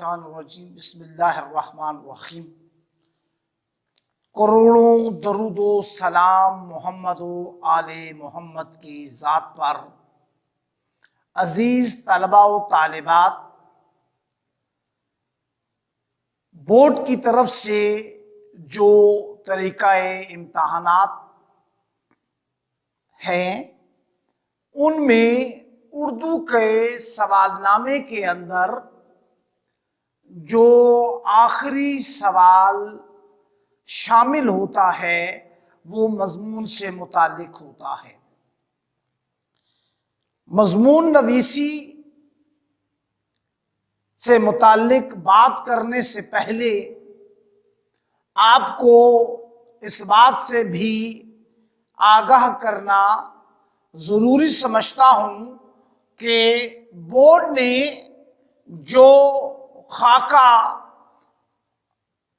الشیطان الرجیم بسم اللہ الرحمن الرحیم۔ کروڑوں درود و سلام محمد و آل محمد کی ذات پر۔ عزیز طلباء و طالبات، بورڈ کی طرف سے جو طریقہ امتحانات ہیں ان میں اردو کے سوال نامے کے اندر جو آخری سوال شامل ہوتا ہے وہ مضمون سے متعلق ہوتا ہے۔ مضمون نویسی سے متعلق بات کرنے سے پہلے آپ کو اس بات سے بھی آگاہ کرنا ضروری سمجھتا ہوں کہ بورڈ نے جو خاکہ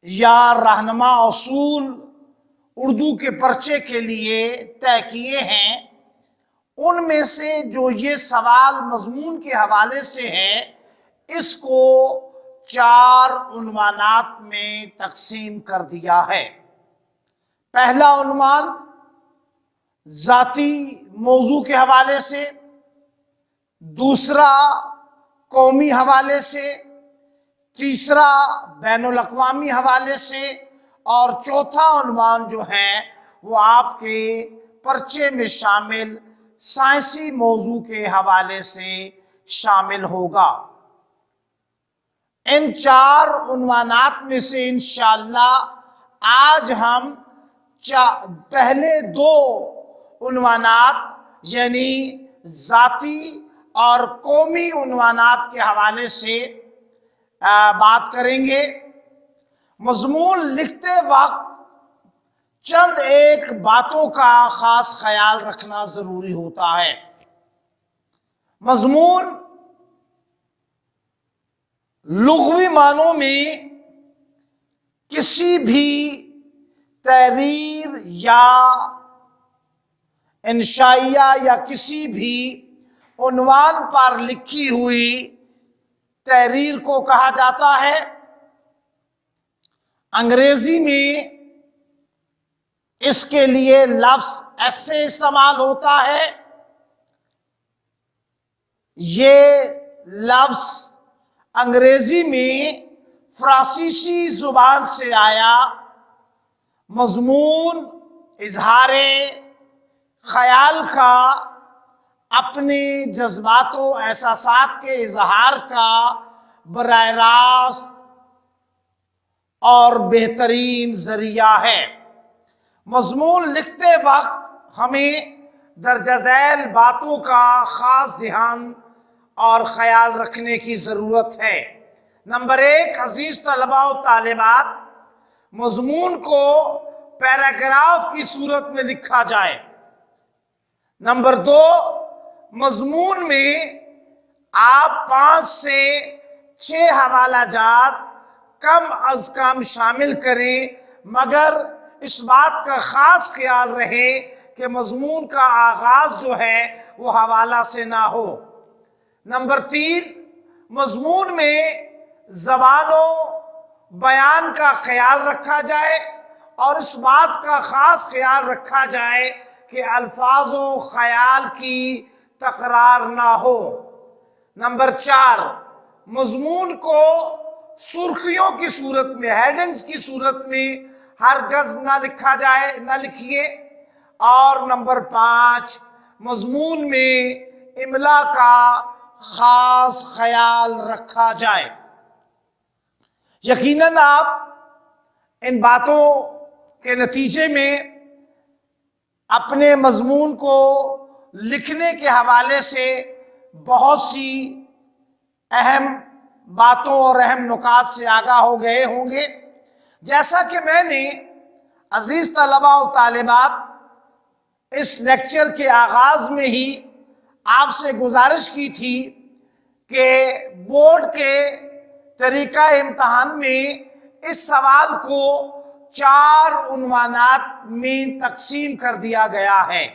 یا رہنما اصول اردو کے پرچے کے لیے طے کیے ہیں ان میں سے جو یہ سوال مضمون کے حوالے سے ہے اس کو 4 عنوانات میں تقسیم کر دیا ہے۔ پہلا عنوان ذاتی موضوع کے حوالے سے، دوسرا قومی حوالے سے، تیسرا بین الاقوامی حوالے سے، اور چوتھا عنوان جو ہے وہ آپ کے پرچے میں شامل سائنسی موضوع کے حوالے سے شامل ہوگا۔ ان 4 عنوانات میں سے انشاءاللہ آج ہم پہلے 2 عنوانات یعنی ذاتی اور قومی عنوانات کے حوالے سے بات کریں گے۔ مضمون لکھتے وقت چند ایک باتوں کا خاص خیال رکھنا ضروری ہوتا ہے۔ مضمون لغوی معنوں میں کسی بھی تحریر یا انشائیہ یا کسی بھی عنوان پر لکھی ہوئی تحریر کو کہا جاتا ہے۔ انگریزی میں اس کے لیے لفظ ایسے استعمال ہوتا ہے۔ یہ لفظ انگریزی میں فرانسیسی زبان سے آیا۔ مضمون اظہار خیال کا، اپنے جذبات و احساسات کے اظہار کا براہ راست اور بہترین ذریعہ ہے۔ مضمون لکھتے وقت ہمیں درجہ ذیل باتوں کا خاص دھیان اور خیال رکھنے کی ضرورت ہے۔ نمبر 1، عزیز طلباء و طالبات، مضمون کو پیراگراف کی صورت میں لکھا جائے۔ نمبر 2، مضمون میں آپ 5 سے 6 حوالہ جات کم از کم شامل کریں، مگر اس بات کا خاص خیال رہے کہ مضمون کا آغاز جو ہے وہ حوالہ سے نہ ہو۔ نمبر 3، مضمون میں زبان و بیان کا خیال رکھا جائے اور اس بات کا خاص خیال رکھا جائے کہ الفاظ و خیال کی تکرار نہ ہو۔ نمبر 4، مضمون کو سرخیوں کی صورت میں، ہیڈنگز کی صورت میں ہرگز نہ لکھیے۔ اور نمبر 5، مضمون میں املا کا خاص خیال رکھا جائے۔ یقیناً آپ ان باتوں کے نتیجے میں اپنے مضمون کو لکھنے کے حوالے سے بہت سی اہم باتوں اور اہم نکات سے آگاہ ہو گئے ہوں گے۔ جیسا کہ میں نے عزیز طلباء و طالبات اس لیکچر کے آغاز میں ہی آپ سے گزارش کی تھی کہ بورڈ کے طریقہ امتحان میں اس سوال کو 4 عنوانات میں تقسیم کر دیا گیا ہے۔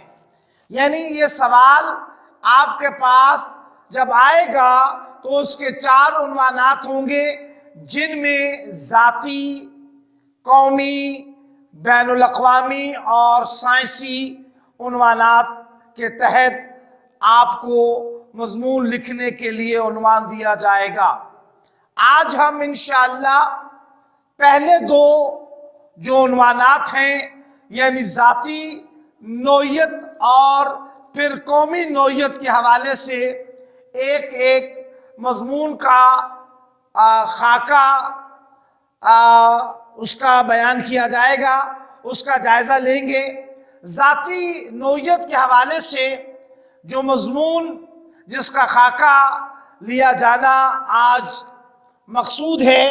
یعنی یہ سوال آپ کے پاس جب آئے گا تو اس کے 4 عنوانات ہوں گے۔ جن میں ذاتی، قومی، بین الاقوامی اور سائنسی عنوانات کے تحت آپ کو مضمون لکھنے کے لیے عنوان دیا جائے گا۔ آج ہم انشاءاللہ پہلے دو جو عنوانات ہیں، یعنی ذاتی نوعیت اور پھر قومی نوعیت کے حوالے سے ایک ایک مضمون کا خاکہ اس کا بیان کیا جائے گا، اس کا جائزہ لیں گے۔ ذاتی نوعیت کے حوالے سے جو مضمون جس کا خاکہ لیا جانا آج مقصود ہے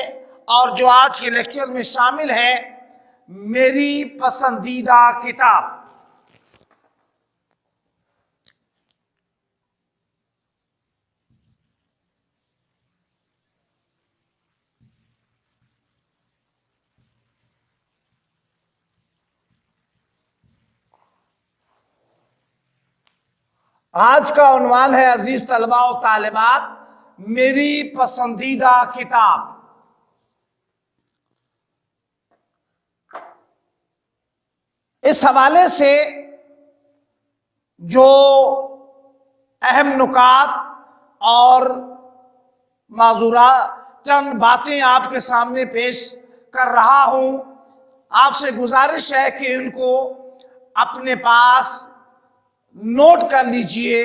اور جو آج کے لیکچر میں شامل ہے، میری پسندیدہ کتاب۔ آج کا عنوان ہے عزیز طلباء و طالبات، میری پسندیدہ کتاب۔ اس حوالے سے جو اہم نکات اور معذورات چند باتیں آپ کے سامنے پیش کر رہا ہوں، آپ سے گزارش ہے کہ ان کو اپنے پاس نوٹ کر لیجئے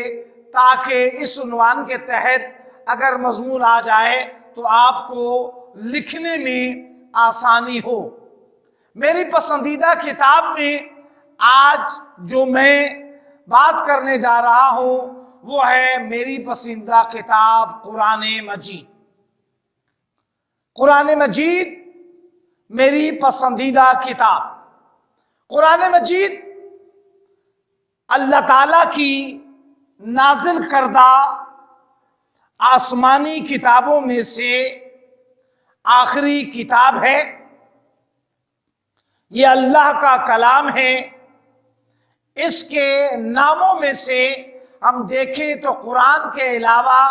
تاکہ اس عنوان کے تحت اگر مضمون آ جائے تو آپ کو لکھنے میں آسانی ہو۔ میری پسندیدہ کتاب میں آج جو میں بات کرنے جا رہا ہوں وہ ہے میری پسندیدہ کتاب قرآن مجید۔ قرآن مجید میری پسندیدہ کتاب۔ قرآن مجید اللہ تعالیٰ کی نازل کردہ آسمانی کتابوں میں سے آخری کتاب ہے۔ یہ اللہ کا کلام ہے۔ اس کے ناموں میں سے ہم دیکھیں تو قرآن کے علاوہ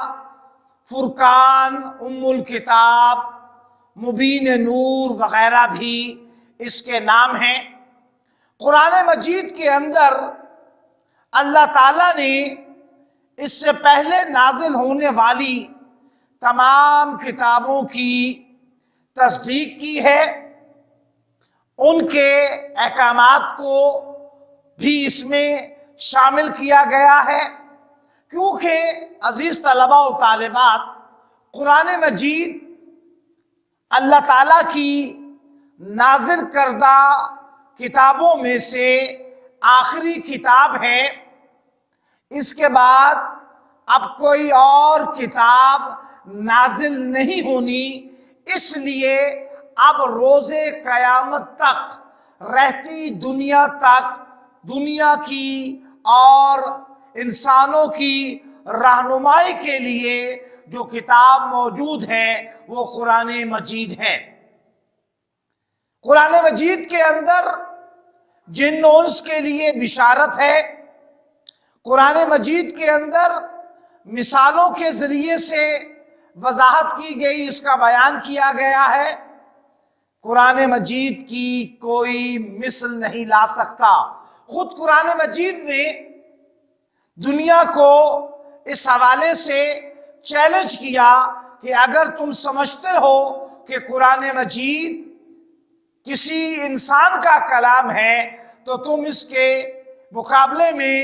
فرقان، ام الکتاب، مبین نور وغیرہ بھی اس کے نام ہیں۔ قرآن مجید کے اندر اللہ تعالیٰ نے اس سے پہلے نازل ہونے والی تمام کتابوں کی تصدیق کی ہے، ان کے احکامات کو بھی اس میں شامل کیا گیا ہے، کیونکہ عزیز طلباء و طالبات، قرآن مجید اللہ تعالیٰ کی نازل کردہ کتابوں میں سے آخری کتاب ہے۔ اس کے بعد اب کوئی اور کتاب نازل نہیں ہونی، اس لیے اب روز قیامت تک، رہتی دنیا تک، دنیا کی اور انسانوں کی رہنمائی کے لیے جو کتاب موجود ہے وہ قرآن مجید ہے۔ قرآن مجید کے اندر جن و انس کے لیے بشارت ہے۔ قرآن مجید کے اندر مثالوں کے ذریعے سے وضاحت کی گئی، اس کا بیان کیا گیا ہے۔ قرآن مجید کی کوئی مثل نہیں لا سکتا۔ خود قرآن مجید نے دنیا کو اس حوالے سے چیلنج کیا کہ اگر تم سمجھتے ہو کہ قرآن مجید کسی انسان کا کلام ہے تو تم اس کے مقابلے میں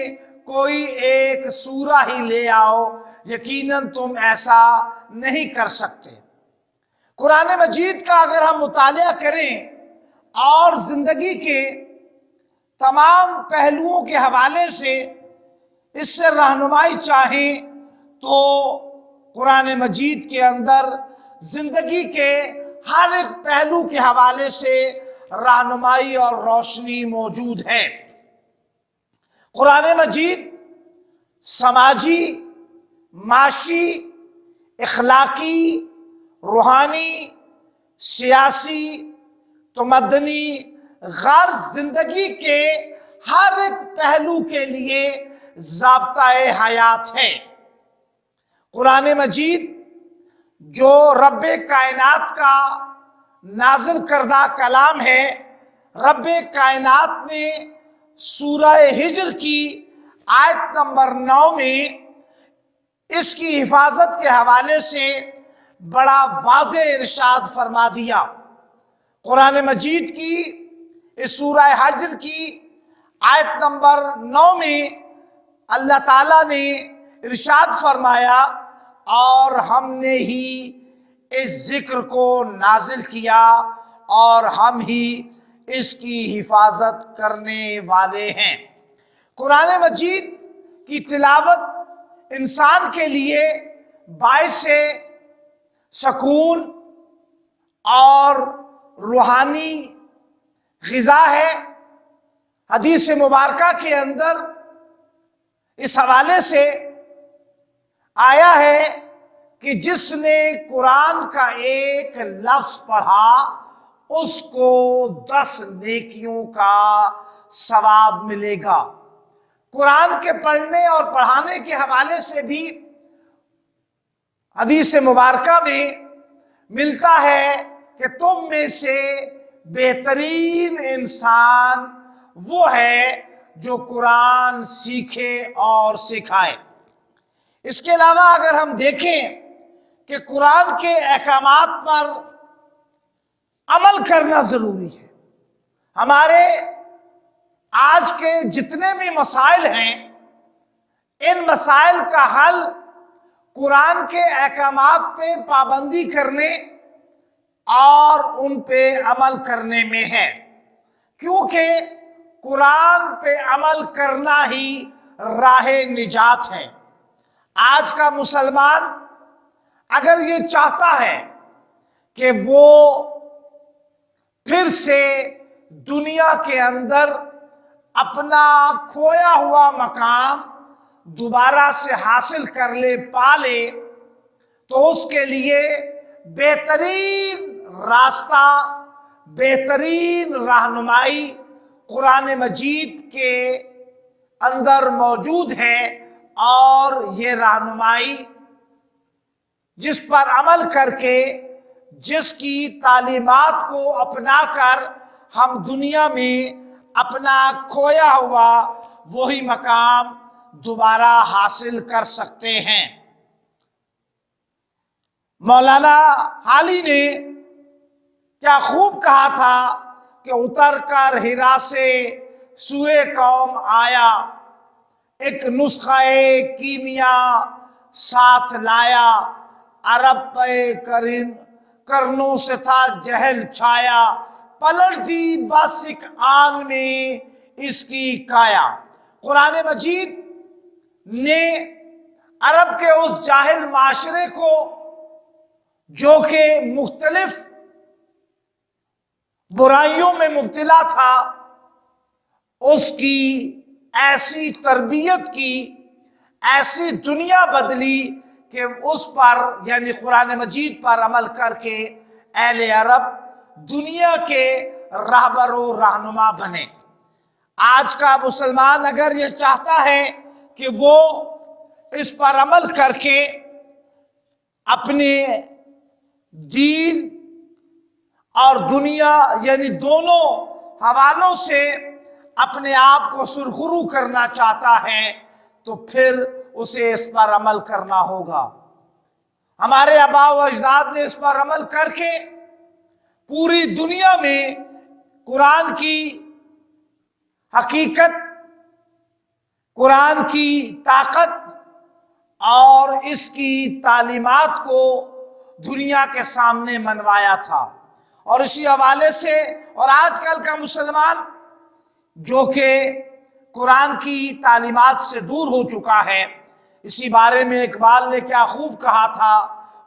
کوئی ایک سورہ ہی لے آؤ، یقیناً تم ایسا نہیں کر سکتے۔ قرآن مجید کا اگر ہم مطالعہ کریں اور زندگی کے تمام پہلوؤں کے حوالے سے اس سے رہنمائی چاہیں تو قرآن مجید کے اندر زندگی کے ہر ایک پہلو کے حوالے سے رہنمائی اور روشنی موجود ہے۔ قرآن مجید سماجی، معاشی، اخلاقی، روحانی، سیاسی، تمدنی، غرض زندگی کے ہر ایک پہلو کے لیے ضابطۂ حیات ہے۔ قرآن مجید جو رب کائنات کا نازل کردہ کلام ہے، رب کائنات نے سورہ ہجر کی آیت نمبر 9 میں اس کی حفاظت کے حوالے سے بڑا واضح ارشاد فرما دیا۔ قرآن مجید کی اس سورہ ہجر کی آیت نمبر 9 میں اللہ تعالیٰ نے ارشاد فرمایا، اور ہم نے ہی اس ذکر کو نازل کیا اور ہم ہی اس کی حفاظت کرنے والے ہیں۔ قرآن مجید کی تلاوت انسان کے لیے باعث سکون اور روحانی غذا ہے۔ حدیث مبارکہ کے اندر اس حوالے سے آیا ہے کہ جس نے قرآن کا ایک لفظ پڑھا اس کو 10 نیکیوں کا ثواب ملے گا۔ قرآن کے پڑھنے اور پڑھانے کے حوالے سے بھی حدیث مبارکہ میں ملتا ہے کہ تم میں سے بہترین انسان وہ ہے جو قرآن سیکھے اور سکھائے۔ اس کے علاوہ اگر ہم دیکھیں کہ قرآن کے احکامات پر عمل کرنا ضروری ہے۔ ہمارے آج کے جتنے بھی مسائل ہیں، ان مسائل کا حل قرآن کے احکامات پہ پابندی کرنے اور ان پہ عمل کرنے میں ہے، کیونکہ قرآن پہ عمل کرنا ہی راہ نجات ہے۔ آج کا مسلمان اگر یہ چاہتا ہے کہ وہ پھر سے دنیا کے اندر اپنا کھویا ہوا مقام دوبارہ سے حاصل کر لے، پا لے، تو اس کے لیے بہترین راستہ، بہترین رہنمائی قرآن مجید کے اندر موجود ہے، اور یہ رہنمائی جس پر عمل کر کے، جس کی تعلیمات کو اپنا کر ہم دنیا میں اپنا کھویا ہوا وہی مقام دوبارہ حاصل کر سکتے ہیں۔ مولانا حالی نے کیا خوب کہا تھا کہ اتر کر ہرا سے سوئے قوم آیا، ایک نسخہ کیمیا ساتھ لایا، عرب پہ کرنوں سے تھا جہل چھایا، پلٹ دی بس ایک آن میں اس کی کایا۔ قرآن مجید نے عرب کے اس جاہل معاشرے کو جو کہ مختلف برائیوں میں مبتلا تھا، اس کی ایسی تربیت کی، ایسی دنیا بدلی کہ اس پر یعنی قرآن مجید پر عمل کر کے اہل عرب دنیا کے رہبر و رہنما بنے۔ آج کا مسلمان اگر یہ چاہتا ہے کہ وہ اس پر عمل کر کے اپنے دین اور دنیا یعنی دونوں حوالوں سے اپنے آپ کو سرخرو کرنا چاہتا ہے، تو پھر اسے اس پر عمل کرنا ہوگا۔ ہمارے آباء و اجداد نے اس پر عمل کر کے پوری دنیا میں قرآن کی حقیقت، قرآن کی طاقت اور اس کی تعلیمات کو دنیا کے سامنے منوایا تھا۔ اور اسی حوالے سے اور آج کل کا مسلمان جو کہ قرآن کی تعلیمات سے دور ہو چکا ہے، اسی بارے میں اقبال نے کیا خوب کہا تھا،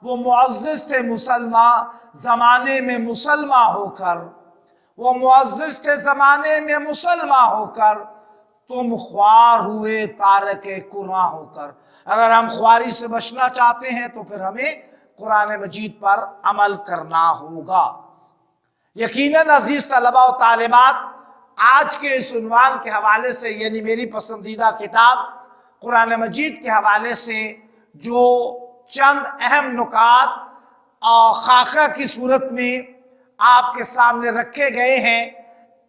وہ معزز تھے مسلمان زمانے میں مسلمان ہو کر، وہ معزز تھے زمانے میں مسلمان ہو کر، تم خوار ہوئے تارک قرآن ہو کر۔ اگر ہم خواری سے بچنا چاہتے ہیں تو پھر ہمیں قرآن مجید پر عمل کرنا ہوگا۔ یقیناً عزیز طلباء و طالبات، آج کے اس عنوان کے حوالے سے یعنی میری پسندیدہ کتاب قرآن مجید کے حوالے سے جو چند اہم نکات خاکہ کی صورت میں آپ کے سامنے رکھے گئے ہیں۔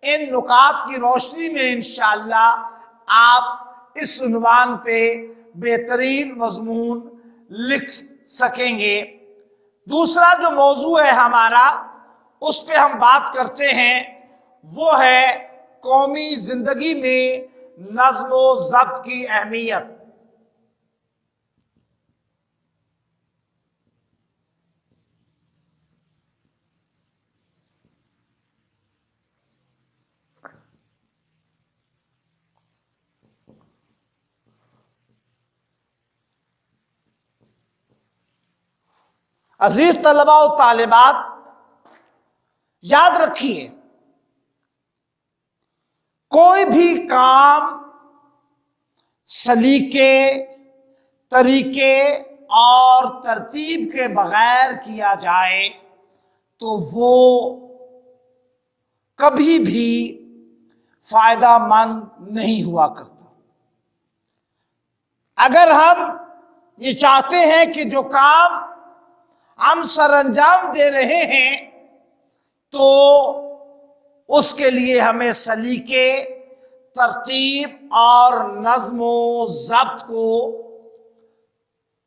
ان نکات کی روشنی میں انشاءاللہ آپ اس عنوان پہ بہترین مضمون لکھ سکیں گے۔ دوسرا جو موضوع ہے ہمارا، اس پہ ہم بات کرتے ہیں، وہ ہے قومی زندگی میں نظم و ضبط کی اہمیت۔ عزیز طلباء و طالبات، یاد رکھیے، کوئی بھی کام سلیقے، طریقے اور ترتیب کے بغیر کیا جائے تو وہ کبھی بھی فائدہ مند نہیں ہوا کرتا۔ اگر ہم یہ چاہتے ہیں کہ جو کام ہم سر انجام دے رہے ہیں تو اس کے لیے ہمیں سلیقے، ترتیب اور نظم و ضبط کو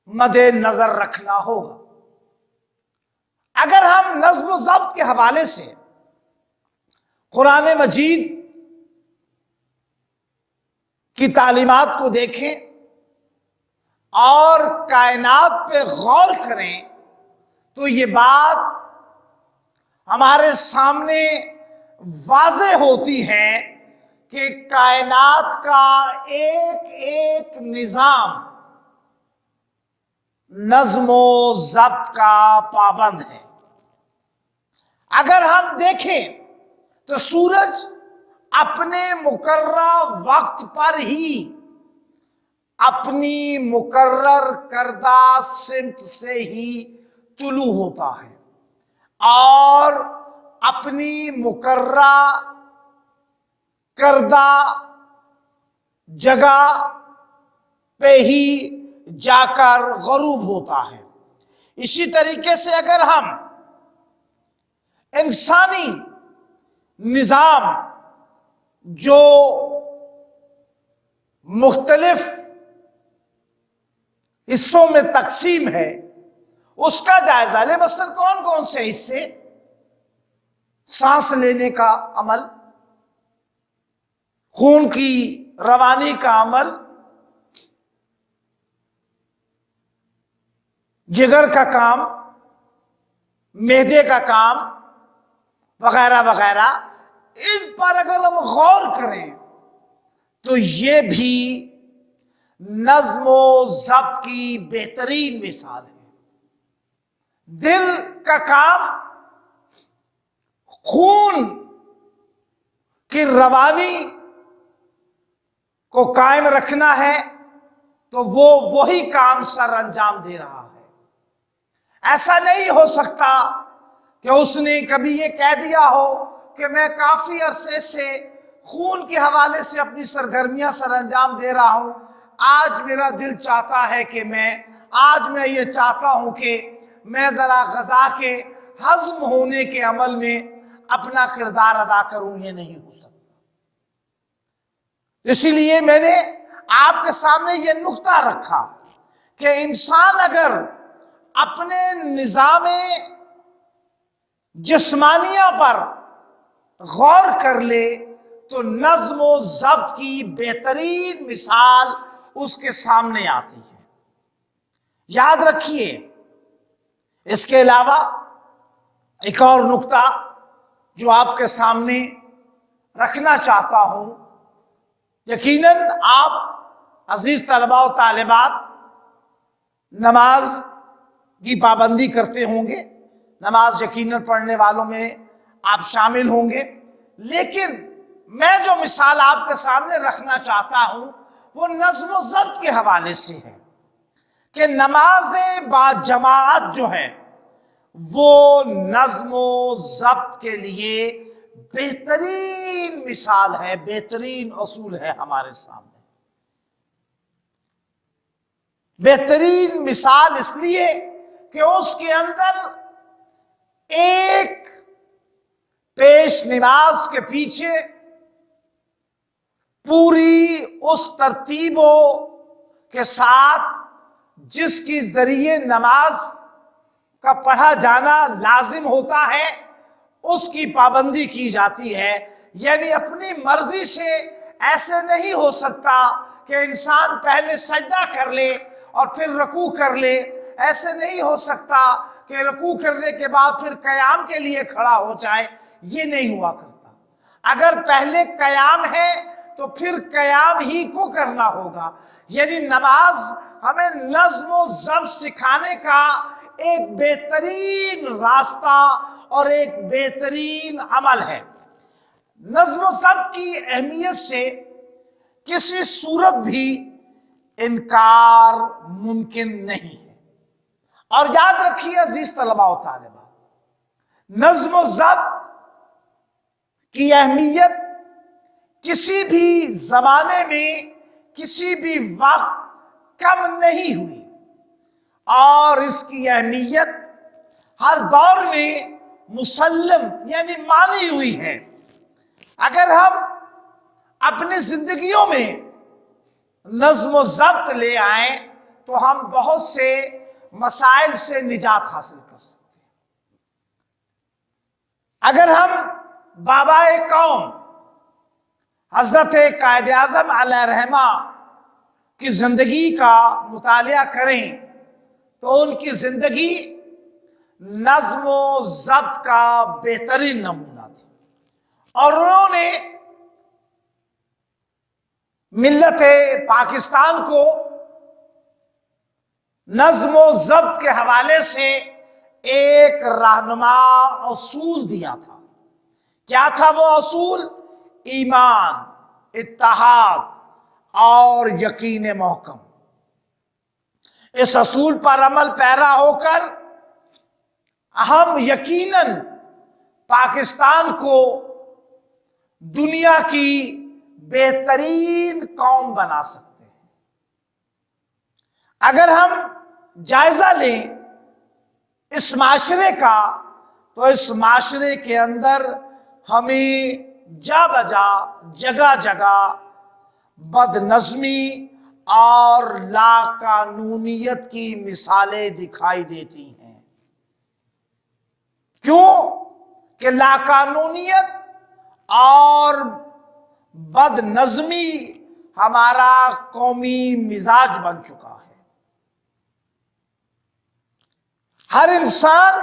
مد نظر رکھنا ہوگا۔ اگر ہم نظم و ضبط کے حوالے سے قرآن مجید کی تعلیمات کو دیکھیں اور کائنات پہ غور کریں تو یہ بات ہمارے سامنے واضح ہوتی ہے کہ کائنات کا ایک ایک نظام نظم و ضبط کا پابند ہے۔ اگر ہم دیکھیں تو سورج اپنے مقررہ وقت پر ہی اپنی مقرر کردہ سمت سے ہی طلوع ہوتا ہے اور اپنی مقررہ کردہ جگہ پہ ہی جا کر غروب ہوتا ہے۔ اسی طریقے سے اگر ہم انسانی نظام جو مختلف حصوں میں تقسیم ہے اس کا جائزہ لیں، مثلاً کون کون سے حصے؟ سانس لینے کا عمل، خون کی روانی کا عمل، جگر کا کام، معدے کا کام وغیرہ وغیرہ، ان پر اگر ہم غور کریں تو یہ بھی نظم و ضبط کی بہترین مثال ہے۔ دل کا کام خون کی روانی کو قائم رکھنا ہے تو وہ وہی کام سر انجام دے رہا ہے۔ ایسا نہیں ہو سکتا کہ اس نے کبھی یہ کہہ دیا ہو کہ میں کافی عرصے سے خون کے حوالے سے اپنی سرگرمیاں سر انجام دے رہا ہوں، آج میرا دل چاہتا ہے کہ آج میں یہ چاہتا ہوں کہ میں ذرا غذا کے ہضم ہونے کے عمل میں اپنا کردار ادا کروں۔ یہ نہیں ہو سکتا۔ اسی لیے میں نے آپ کے سامنے یہ نقطہ رکھا کہ انسان اگر اپنے نظام جسمانیہ پر غور کر لے تو نظم و ضبط کی بہترین مثال اس کے سامنے آتی ہے۔ یاد رکھیے، اس کے علاوہ ایک اور نقطہ جو آپ کے سامنے رکھنا چاہتا ہوں، یقیناً آپ عزیز طلباء و طالبات نماز کی پابندی کرتے ہوں گے، نماز یقیناً پڑھنے والوں میں آپ شامل ہوں گے، لیکن میں جو مثال آپ کے سامنے رکھنا چاہتا ہوں وہ نظم و ضبط کے حوالے سے ہے کہ نماز با جماعت جو ہے وہ نظم و ضبط کے لیے بہترین مثال ہے، بہترین اصول ہے ہمارے سامنے۔ بہترین مثال اس لیے کہ اس کے اندر ایک پیش نماز کے پیچھے پوری اس ترتیبوں کے ساتھ جس کی ذریعے نماز کا پڑھا جانا لازم ہوتا ہے اس کی پابندی کی جاتی ہے. یعنی اپنی مرضی سے ایسے نہیں ہو سکتا کہ انسان پہلے سجدہ کر لے اور پھر رکوع کر لے. ایسے نہیں ہو سکتا کہ رکوع کرنے کے بعد پھر قیام کے لیے کھڑا ہو جائے. یہ نہیں ہوا کرتا. اگر پہلے قیام ہے تو پھر قیام ہی کو کرنا ہوگا. یعنی نماز ہمیں نظم و ضبط سکھانے کا ایک بہترین راستہ اور ایک بہترین عمل ہے. نظم و ضبط کی اہمیت سے کسی صورت بھی انکار ممکن نہیں ہے. اور یاد رکھیے عزیز طلباء و طالبات، نظم و ضبط کی اہمیت کسی بھی زمانے میں کسی بھی وقت کم نہیں ہوئی، اور اس کی اہمیت ہر دور میں مسلم یعنی مانی ہوئی ہے. اگر ہم اپنی زندگیوں میں نظم و ضبط لے آئیں تو ہم بہت سے مسائل سے نجات حاصل کر سکتے ہیں. اگر ہم بابا قوم حضرت قائد اعظم علیہ رحمہ کی زندگی کا مطالعہ کریں تو ان کی زندگی نظم و ضبط کا بہترین نمونہ تھی، اور انہوں نے ملت پاکستان کو نظم و ضبط کے حوالے سے ایک رہنما اصول دیا تھا. کیا تھا وہ اصول؟ ایمان، اتحاد اور یقین محکم. اس اصول پر عمل پیرا ہو کر ہم یقیناً پاکستان کو دنیا کی بہترین قوم بنا سکتے ہیں. اگر ہم جائزہ لیں اس معاشرے کا تو اس معاشرے کے اندر ہمیں جا بجا جگہ جگہ بد نظمی اور لاقانونیت کی مثالیں دکھائی دیتی ہیں. کیوں کہ لاقانونیت اور بد نظمی ہمارا قومی مزاج بن چکا ہے. ہر انسان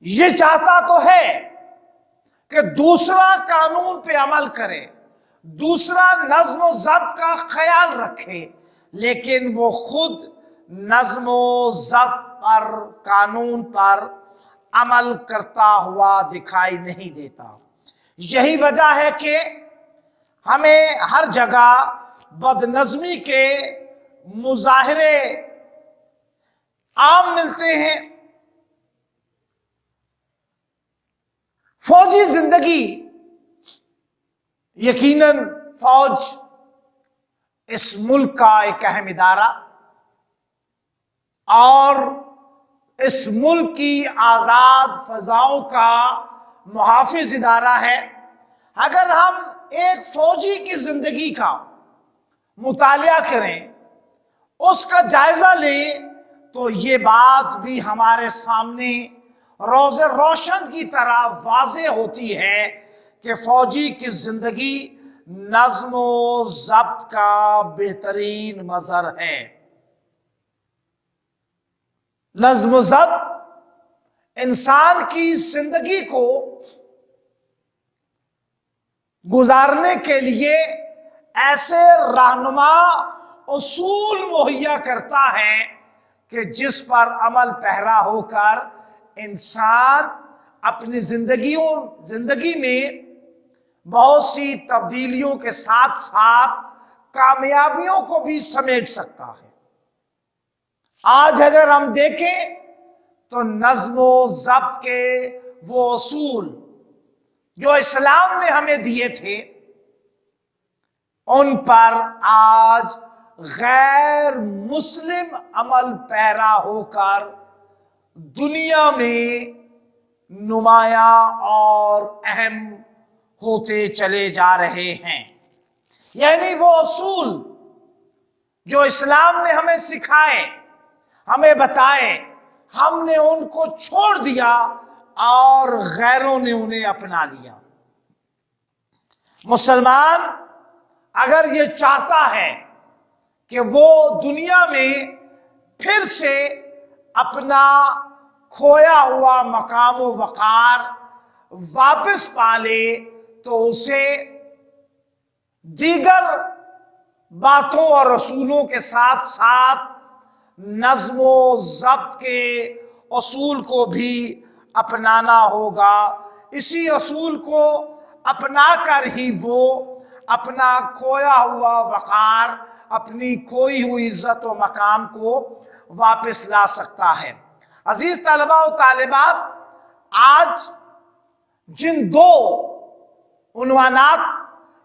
یہ چاہتا تو ہے کہ دوسرا قانون پہ عمل کرے، دوسرا نظم و ضبط کا خیال رکھے، لیکن وہ خود نظم و ضبط پر، قانون پر عمل کرتا ہوا دکھائی نہیں دیتا. یہی وجہ ہے کہ ہمیں ہر جگہ بد نظمی کے مظاہرے عام ملتے ہیں. فوجی زندگی، یقیناً فوج اس ملک کا ایک اہم ادارہ اور اس ملک کی آزاد فضاؤں کا محافظ ادارہ ہے. اگر ہم ایک فوجی کی زندگی کا مطالعہ کریں، اس کا جائزہ لیں، تو یہ بات بھی ہمارے سامنے روز روشن کی طرح واضح ہوتی ہے کہ فوجی کی زندگی نظم و ضبط کا بہترین مظہر ہے. نظم و ضبط انسان کی زندگی کو گزارنے کے لیے ایسے رہنما اصول مہیا کرتا ہے کہ جس پر عمل پیرا ہو کر انسان اپنی زندگی میں بہت سی تبدیلیوں کے ساتھ ساتھ کامیابیوں کو بھی سمیٹ سکتا ہے. آج اگر ہم دیکھیں تو نظم و ضبط کے وہ اصول جو اسلام نے ہمیں دیے تھے، ان پر آج غیر مسلم عمل پیرا ہو کر دنیا میں نمایاں اور اہم ہوتے چلے جا رہے ہیں۔ یعنی وہ اصول جو اسلام نے ہمیں سکھائے، ہمیں بتائے، ہم نے ان کو چھوڑ دیا اور غیروں نے انہیں اپنا لیا۔ مسلمان اگر یہ چاہتا ہے کہ وہ دنیا میں پھر سے اپنا کھویا ہوا مقام و وقار واپس پالے تو اسے دیگر باتوں اور رسولوں کے ساتھ ساتھ نظم و ضبط کے اصول کو بھی اپنانا ہوگا۔ اسی اصول کو اپنا کر ہی وہ اپنا کھویا ہوا وقار، اپنی کھوئی ہوئی عزت و مقام کو واپس لا سکتا ہے۔ عزیز طلباء و طالبات، آج جن دو عنوانات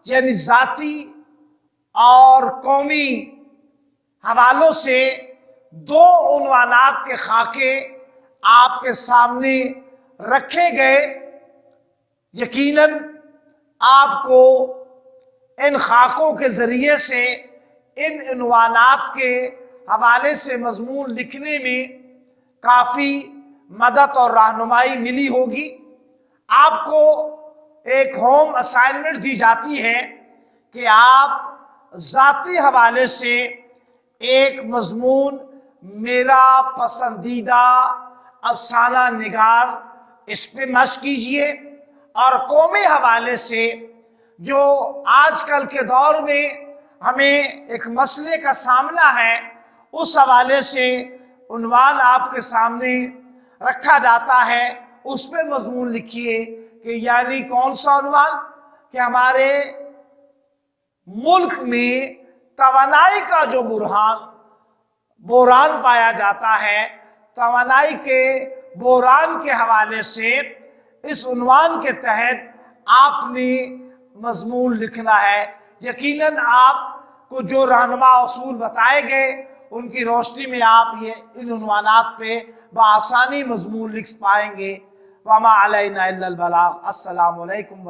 یعنی ذاتی اور قومی حوالوں سے دو عنوانات کے خاکے آپ کے سامنے رکھے گئے، یقیناً آپ کو ان خاکوں کے ذریعے سے ان عنوانات کے حوالے سے مضمون لکھنے میں کافی مدد اور رہنمائی ملی ہوگی۔ آپ کو ایک ہوم اسائنمنٹ دی جاتی ہے کہ آپ ذاتی حوالے سے ایک مضمون میرا پسندیدہ افسانہ نگار اس پہ مشق کیجئے، اور قومی حوالے سے جو آج کل کے دور میں ہمیں ایک مسئلے کا سامنا ہے، اس حوالے سے عنوان آپ کے سامنے رکھا جاتا ہے، اس پہ مضمون لکھیے کہ یعنی کون سا عنوان کہ ہمارے ملک میں توانائی کا جو بحران پایا جاتا ہے، توانائی کے بحران کے حوالے سے اس عنوان کے تحت آپ نے مضمون لکھنا ہے۔ یقیناً آپ کو جو رہنما اصول بتائے گئے ان کی روشنی میں آپ ان عنوانات پہ بآسانی مضمون لکھ پائیں گے۔ وما علینا الا البلاغ۔ السلام علیکم۔